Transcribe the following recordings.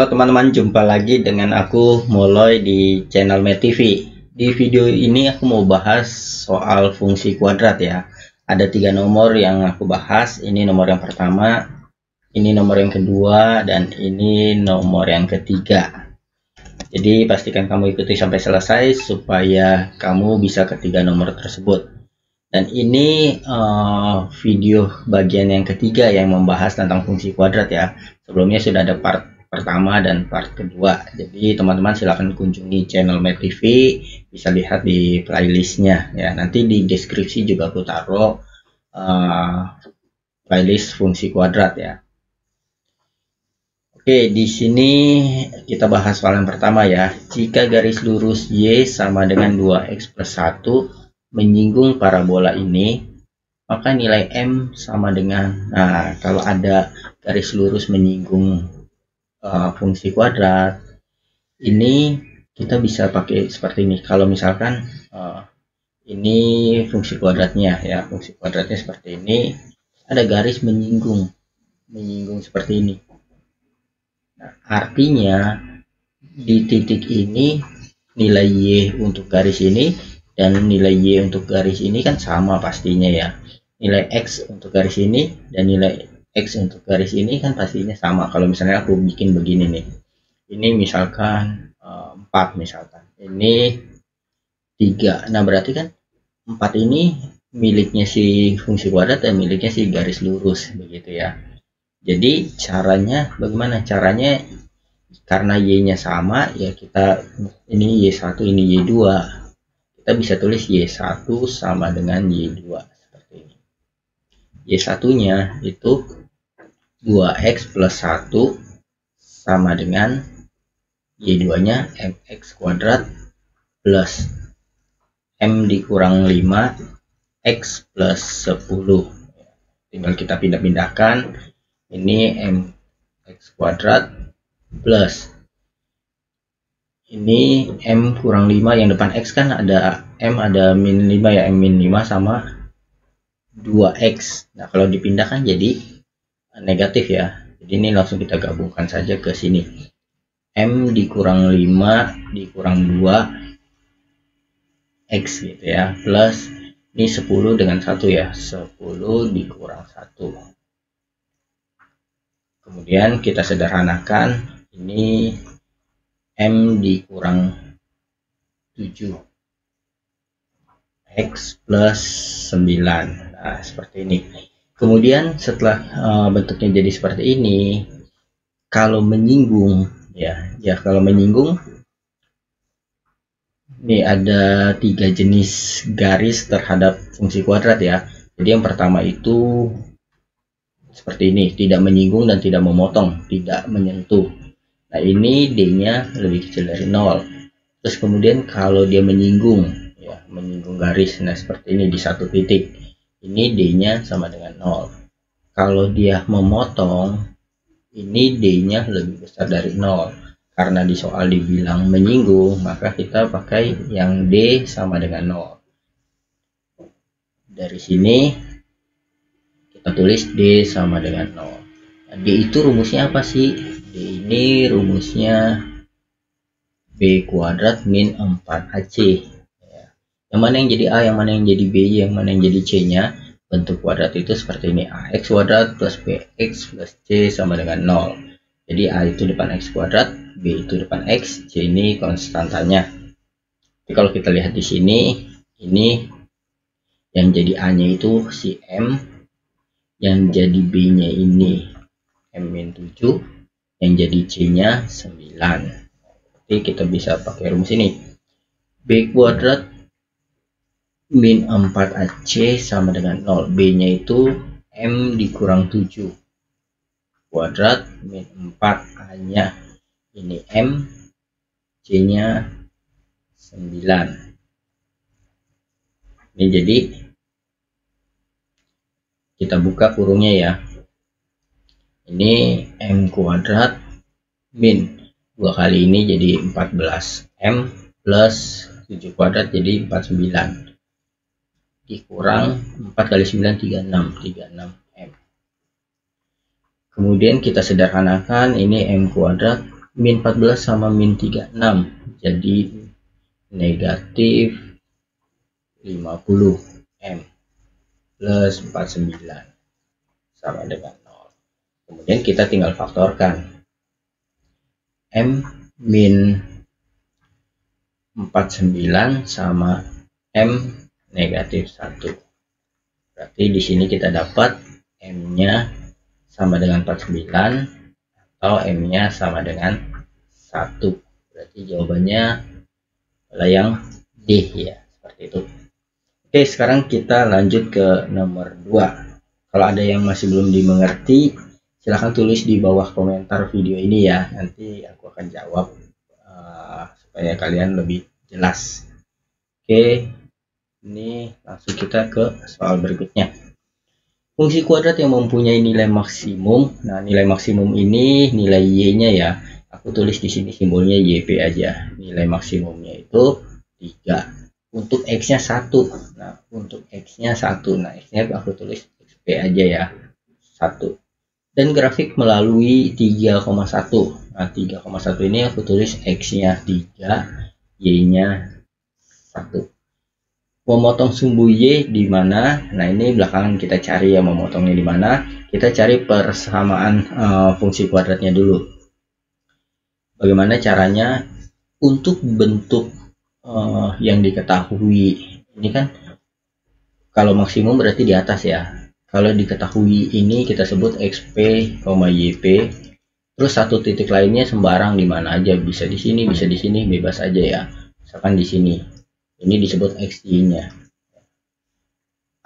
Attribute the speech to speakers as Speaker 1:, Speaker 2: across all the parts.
Speaker 1: Halo teman-teman, jumpa lagi dengan aku Moloy di channel Med TV. Di video ini aku mau bahas soal fungsi kuadrat ya. Ada 3 nomor yang aku bahas. Ini nomor yang pertama, ini nomor yang kedua, dan ini nomor yang ketiga. Jadi pastikan kamu ikuti sampai selesai supaya kamu bisa ketiga nomor tersebut. Dan ini video bagian yang ketiga yang membahas tentang fungsi kuadrat ya. Sebelumnya sudah ada part pertama dan part kedua. Jadi teman-teman silahkan kunjungi channel Med TV, bisa lihat di playlistnya ya. Nanti di deskripsi juga aku taruh playlist fungsi kuadrat ya. Oke, di sini kita bahas soal yang pertama ya. Jika garis lurus Y sama dengan 2x plus 1 menyinggung parabola ini, maka nilai M sama dengan, nah kalau ada garis lurus menyinggung fungsi kuadrat, ini kita bisa pakai seperti ini. Kalau misalkan ini fungsi kuadratnya ya, fungsi kuadratnya seperti ini, ada garis menyinggung seperti ini. Nah, artinya di titik ini nilai Y untuk garis ini dan nilai Y untuk garis ini kan sama pastinya ya. Nilai X untuk garis ini dan nilai X untuk garis ini kan pastinya sama. Kalau misalnya aku bikin begini nih, ini misalkan 4 misalkan, ini 3. Nah berarti kan 4 ini miliknya si fungsi kuadrat dan miliknya si garis lurus begitu ya. Jadi caranya bagaimana? Caranya karena Y-nya sama ya, kita ini Y1 ini Y2, kita bisa tulis Y1 sama dengan Y2 seperti ini. Y1 nya itu 2x plus 1 sama dengan Y2 nya mx kuadrat plus M dikurang 5 X plus 10. Tinggal kita pindah-pindahkan, ini mx kuadrat plus ini M kurang 5, yang depan X kan ada M ada min 5 ya, M min 5 sama 2X. Nah kalau dipindahkan jadi negatif ya, jadi ini langsung kita gabungkan saja ke sini, M dikurang 5 dikurang 2 X gitu ya, plus ini 10 dengan 1 ya, 10 dikurang 1. Kemudian kita sederhanakan, ini M dikurang 7 X plus 9. Nah seperti ini. Kemudian setelah bentuknya jadi seperti ini, kalau menyinggung ya kalau menyinggung, ini ada 3 jenis garis terhadap fungsi kuadrat ya. Jadi yang pertama itu seperti ini, tidak menyinggung dan tidak memotong, tidak menyentuh. Nah ini D-nya lebih kecil dari 0. Terus kemudian kalau dia menyinggung ya, menyinggung garis, nah seperti ini di satu titik, ini D-nya sama dengan 0. Kalau dia memotong, ini D-nya lebih besar dari 0. Karena di soal dibilang menyinggung, maka kita pakai yang D sama dengan 0. Dari sini kita tulis D sama dengan 0. Nah, D itu rumusnya apa sih? D ini rumusnya B kuadrat min 4AC. Yang mana yang jadi A, yang mana yang jadi B, yang mana yang jadi C-nya. Bentuk kuadrat itu seperti ini, AX kuadrat plus BX plus C sama dengan 0. Jadi A itu depan X kuadrat, B itu depan X, C ini konstantanya. Jadi kalau kita lihat di sini, ini yang jadi A-nya itu si M, yang jadi B-nya ini M-7, yang jadi C-nya 9. Jadi kita bisa pakai rumus ini. B kuadrat min 4AC sama dengan 0. B nya itu M dikurang 7 kuadrat min 4, A nya ini M, C nya 9. Ini jadi kita buka kurungnya ya, ini M kuadrat min 2 kali ini jadi 14 M plus 7 kuadrat jadi 49 dikurang 4 kali 9 36 M. Kemudian kita sederhanakan, ini M kuadrat min 14 sama min 36, jadi negatif 50 M plus 49 sama dengan 0. Kemudian kita tinggal faktorkan. M min 49 sama M negatif 1. Berarti di sini kita dapat M-nya sama dengan 49 atau M-nya sama dengan 1. Berarti jawabannya adalah yang D ya, seperti itu. Oke, sekarang kita lanjut ke nomor 2. Kalau ada yang masih belum dimengerti, silahkan tulis di bawah komentar video ini ya. Nanti aku akan jawab supaya kalian lebih jelas. Oke, ini langsung kita ke soal berikutnya. Fungsi kuadrat yang mempunyai nilai maksimum. Nah, nilai maksimum ini nilai y-nya ya. Aku tulis di sini simbolnya YP aja. Nilai maksimumnya itu 3. Untuk x-nya 1. Nah, untuk x-nya 1. Nah, x-nya aku tulis xp aja ya. 1. Dan grafik melalui 3,1. Nah, 3,1 ini aku tulis x-nya 3, y-nya 1. Memotong sumbu y di mana? Nah, ini belakangan kita cari ya memotongnya di mana. Kita cari persamaan fungsi kuadratnya dulu. Bagaimana caranya untuk bentuk yang diketahui? Ini kan kalau maksimum berarti di atas ya. Kalau diketahui ini kita sebut xp, yp. Terus satu titik lainnya sembarang di mana aja, bisa di sini, bisa di sini, bebas aja ya. Misalkan di sini. Ini disebut xy-nya.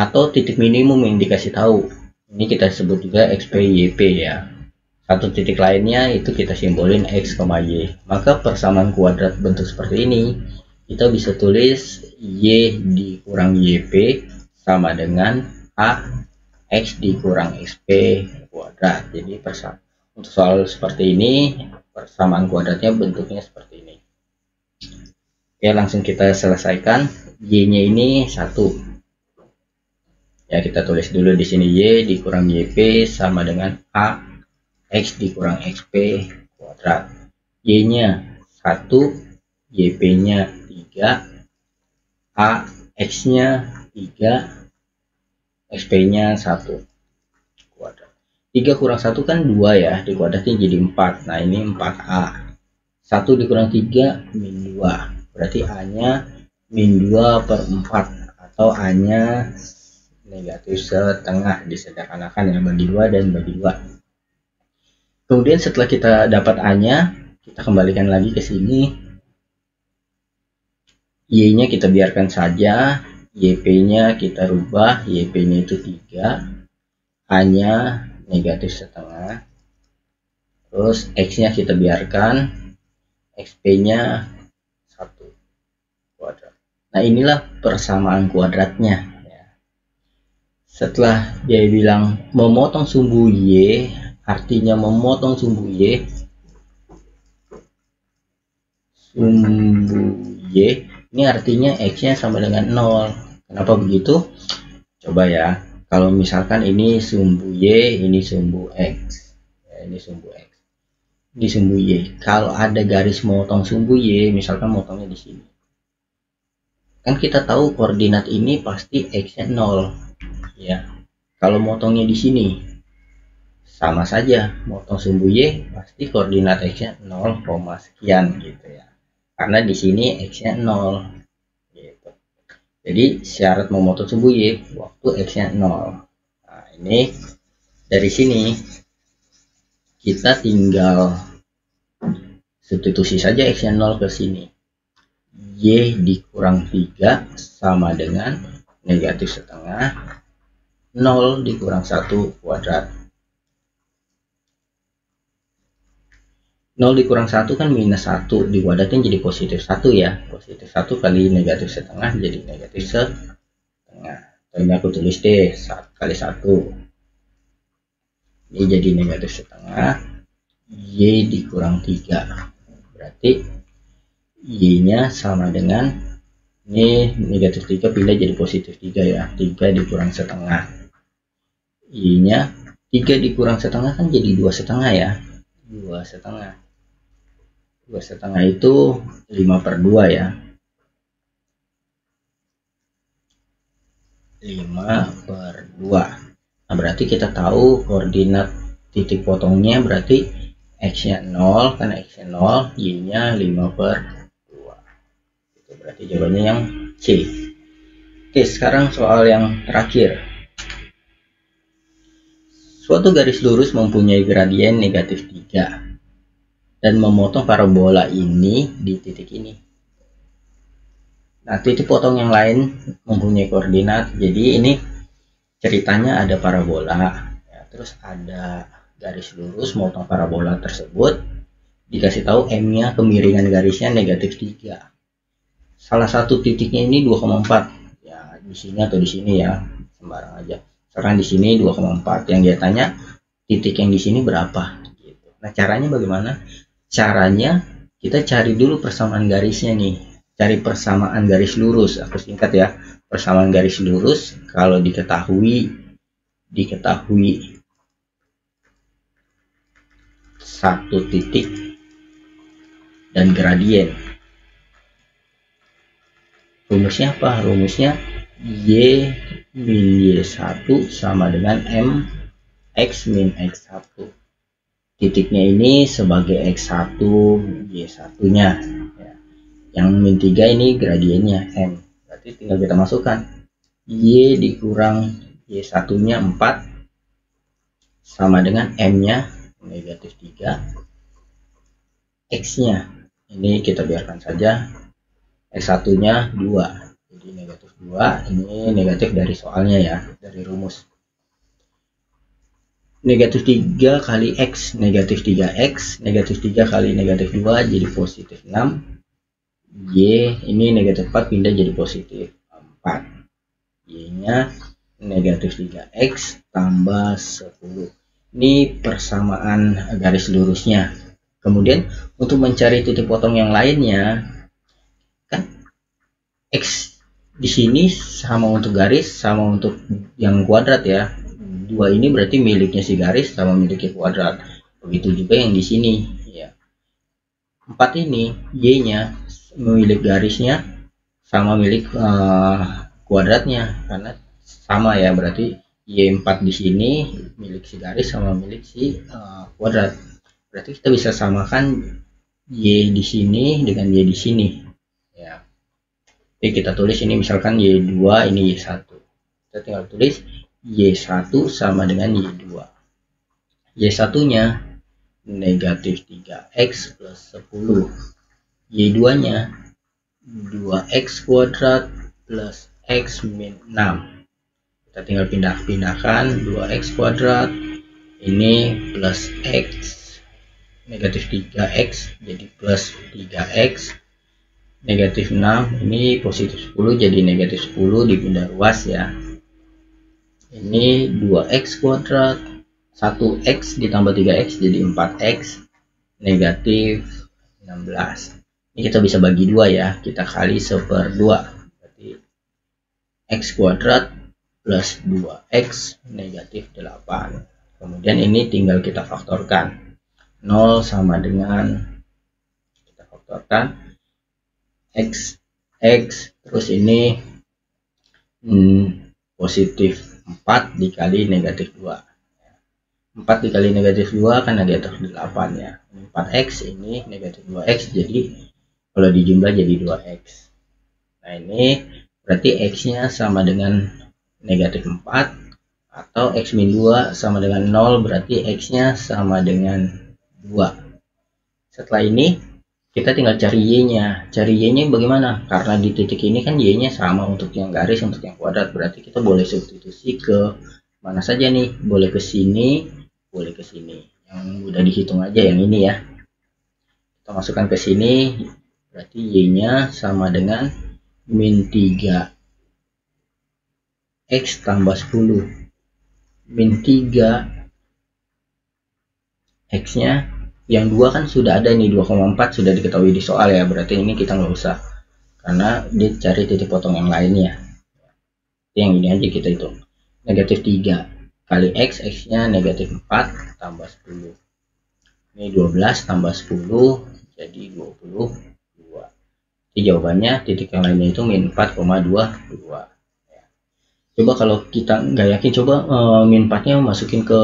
Speaker 1: Atau titik minimum yang dikasih tahu. Ini kita sebut juga xp yp ya. Satu titik lainnya itu kita simbolin x, y. Maka persamaan kuadrat bentuk seperti ini kita bisa tulis y dikurang yp sama dengan a x dikurang xp kuadrat. Jadi untuk soal seperti ini persamaan kuadratnya bentuknya seperti ini. Oke, langsung kita selesaikan. Y-nya ini 1. Ya, kita tulis dulu di sini y dikurang yp sama dengan a x dikurang xp kuadrat. Y-nya 1, yp-nya 3, a x-nya 3, xp-nya 1 kuadrat. 3 kurang 1 kan 2 ya, dikuadratin jadi 4. Nah, ini 4a. 1 dikurang 3 min 2. Berarti A-nya min 2 per 4 atau A-nya negatif setengah, disederhanakan ya, bagi 2 dan bagi 2. Kemudian setelah kita dapat A-nya, kita kembalikan lagi ke sini. Y-nya kita biarkan saja, YP-nya kita rubah, YP-nya itu 3, A-nya negatif setengah. Terus X-nya kita biarkan, XP-nya 1 kuadrat. Nah, inilah persamaan kuadratnya ya. Setelah dia bilang memotong sumbu y, artinya memotong sumbu y ini artinya x-nya sama dengan 0. Kenapa begitu? Coba ya, kalau misalkan ini sumbu y, ini sumbu x ya, ini sumbu x, di sumbu y. Kalau ada garis motong sumbu y, misalkan motongnya di sini, kan kita tahu koordinat ini pasti x-nya 0 ya. Kalau motongnya di sini sama saja, motong sumbu y pasti koordinat x-nya 0, sekian gitu ya. Karena di sini x-nya 0 gitu. Jadi syarat memotong sumbu y waktu x-nya 0. Nah, ini dari sini kita tinggal substitusi saja x-nya 0 ke sini. Y dikurang 3 sama dengan negatif setengah 0 dikurang 1 kuadrat. 0 dikurang 1 kan minus 1, dikuadratin jadi positif 1 ya. Positif 1 kali negatif setengah jadi negatif setengah. Ini aku tulis deh, 1 kali 1. Ini jadi negatif setengah. Y dikurang 3. Berarti Y-nya sama dengan, ini negatif 3 pindah jadi positif 3 ya. 3 dikurang setengah. Y-nya 3 dikurang setengah kan jadi 2 setengah ya. 2 setengah. 2,5 itu 5/2 ya. 5/2. Nah, berarti kita tahu koordinat titik potongnya berarti X-nya 0, karena X-nya 0, Y-nya 5/2. Itu berarti jawabannya yang C. Oke, sekarang soal yang terakhir. Suatu garis lurus mempunyai gradien negatif 3 dan memotong parabola ini di titik ini. Nah, titik potong yang lain mempunyai koordinat. Jadi ini ceritanya ada parabola, ya, terus ada garis lurus memotong parabola tersebut, dikasih tahu M-nya kemiringan garisnya negatif 3. Salah satu titiknya ini 2,4. Ya, di sini atau di sini ya, sembarang aja. Sekarang di sini 2,4. Yang dia tanya titik yang di sini berapa gitu. Nah, caranya bagaimana? Caranya kita cari dulu persamaan garisnya nih. Cari persamaan garis lurus. Aku singkat ya. Persamaan garis lurus kalau diketahui satu titik dan gradien. Rumusnya apa? Rumusnya Y min Y1 sama dengan M X min X1. Titiknya ini sebagai X1, Y1-nya. Ya. Yang min 3 ini gradiennya M. Berarti tinggal kita masukkan. Y dikurang Y1-nya 4 sama dengan M-nya negatif 3. X-nya ini kita biarkan saja. X1-nya 2. Jadi negatif 2. Ini negatif dari soalnya ya, dari rumus. Negatif 3 kali X, negatif 3X, negatif 3 kali negatif 2 jadi positif 6. Y ini negatif 4 pindah jadi positif 4. Y nya negatif 3X tambah 10. Ini persamaan garis lurusnya. Kemudian untuk mencari titik potong yang lainnya, kan X di sini sama untuk garis, sama untuk yang kuadrat ya. 2 ini berarti miliknya si garis sama miliknya kuadrat. Begitu juga yang di sini ya. 4 ini Y-nya milik garisnya sama milik kuadratnya, karena sama ya, berarti Y4 di sini milik si garis sama milik si kuadrat. Berarti kita bisa samakan Y di sini dengan Y di sini ya. Jadi kita tulis ini misalkan Y2, ini Y1. Kita tinggal tulis Y1 sama dengan Y2. Y1-nya negatif 3X plus 10. Y2-nya 2X kuadrat plus X min 6. Kita tinggal pindah-pindahkan 2X kuadrat. Ini plus X negatif 3X jadi plus 3X. Negatif 6 ini positif 10 jadi negatif 10, dipindah ruas ya. Ini 2X kuadrat, 1X ditambah 3X jadi 4X, negatif 16. Ini kita bisa bagi 2 ya, kita kali 1/2. Berarti X kuadrat plus 2X negatif 8. Kemudian ini tinggal kita faktorkan. 0 sama dengan, kita faktorkan X, terus ini positif 4 dikali negatif 2. 4 dikali negatif 2 kan negatif 8 ya. 4X ini negatif 2X, jadi kalau dijumlah jadi 2X. Nah ini berarti X-nya sama dengan negatif 4, atau X min 2 sama dengan 0, berarti X-nya sama dengan 2. Setelah ini kita tinggal cari Y-nya. Cari Y-nya bagaimana? Karena di titik ini kan Y-nya sama untuk yang garis, untuk yang kuadrat. Berarti kita boleh substitusi ke mana saja nih. Boleh ke sini, boleh ke sini. Yang udah dihitung aja yang ini ya. Kita masukkan ke sini. Berarti Y-nya sama dengan min 3X tambah 10. Min 3 X-nya. Yang 2 kan sudah ada nih, 2,4 sudah diketahui di soal ya, berarti ini kita nggak usah, karena dia cari titik potong yang lainnya. Yang ini aja kita hitung. Negatif 3 kali X, X-nya negatif 4 tambah 10. Ini 12 tambah 10 jadi 22. Jadi jawabannya titik yang lainnya itu min 4,22. Coba kalau kita nggak yakin, coba min 4-nya masukin ke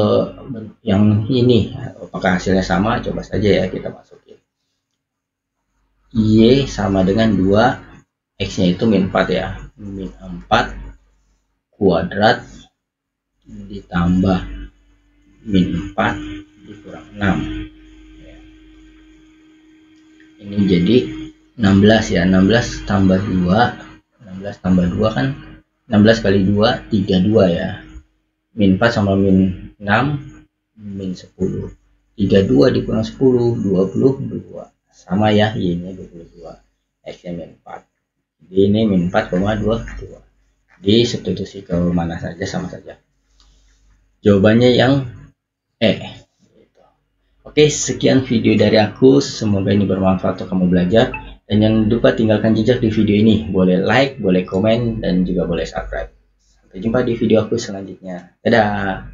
Speaker 1: yang ini, apakah hasilnya sama? Coba saja ya kita masukin. Y sama dengan 2, X-nya itu min 4 ya, min 4 kuadrat ditambah min 4 dikurang 6. Ini jadi 16 ya, 16 tambah 2, 16 tambah 2 kan 16 kali 2 32 ya. Min 4 sama min 6 min 10. 32 dikurang 10 22. Sama ya, Y-nya 22. X-nya min 4. Jadi ini min 4,22. Disubstitusi ke mana saja sama saja. Jawabannya yang E. Oke, sekian video dari aku. Semoga ini bermanfaat untuk kamu belajar. Dan jangan lupa tinggalkan jejak di video ini. Boleh like, boleh komen, dan juga boleh subscribe. Sampai jumpa di video aku selanjutnya. Dadah!